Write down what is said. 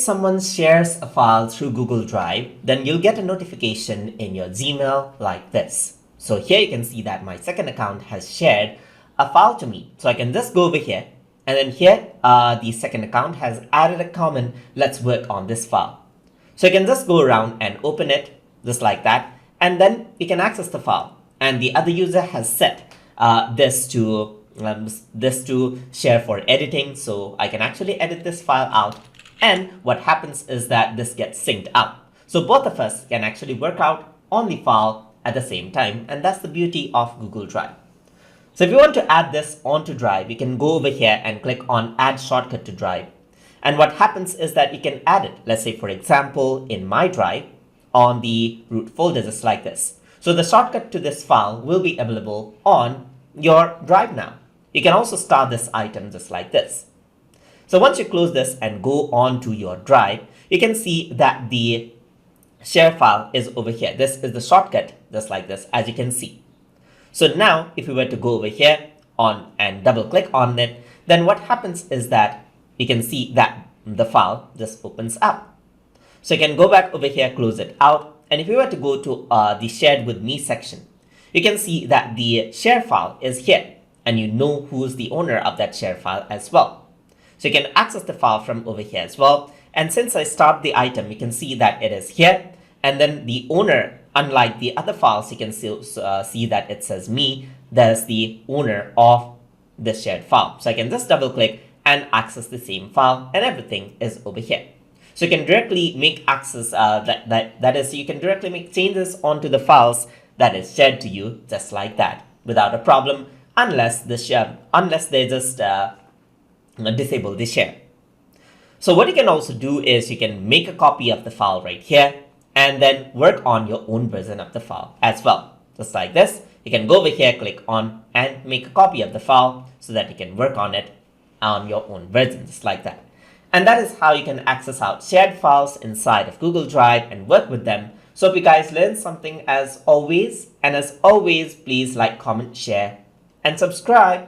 someone shares a file through Google Drive, then you'll get a notification in your Gmail like this. So here you can see that my second account has shared a file to me. So I can just go over here, and then here the second account has added a comment, let's work on this file. So you can just go around and open it just like that, and then you can access the file. And the other user has set this to share for editing, so I can actually edit this file out. And what happens is that this gets synced up. So both of us can actually work out on the file at the same time, and that's the beauty of Google Drive. So if you want to add this onto Drive, you can go over here and click on Add Shortcut to Drive. And what happens is that you can add it, let's say for example, in my Drive on the root folder just like this. So the shortcut to this file will be available on your Drive now. You can also start this item just like this. So once you close this and go on to your Drive, you can see that the share file is over here. This is the shortcut just like this, as you can see. So now if we were to go over here on and double click on it, then what happens is that you can see that the file just opens up. So you can go back over here, close it out. And if you were to go to the shared with me section, you can see that the share file is here, and you know who's the owner of that share file as well. So you can access the file from over here as well. And since I start the item, you can see that it is here. And then the owner, unlike the other files, you can see that it says me, there's the owner of the shared file. So I can just double click and access the same file, and everything is over here. So you can directly make access, that is, you can directly make changes onto the files that is shared to you just like that without a problem, unless they just disable the share. So what you can also do is you can make a copy of the file right here and then work on your own version of the file as well. Just like this, you can go over here, click on and make a copy of the file so that you can work on it on your own version, just like that. And that is how you can access out shared files inside of Google Drive and work with them. So if you guys learned something as always, and as always, please like, comment, share, and subscribe.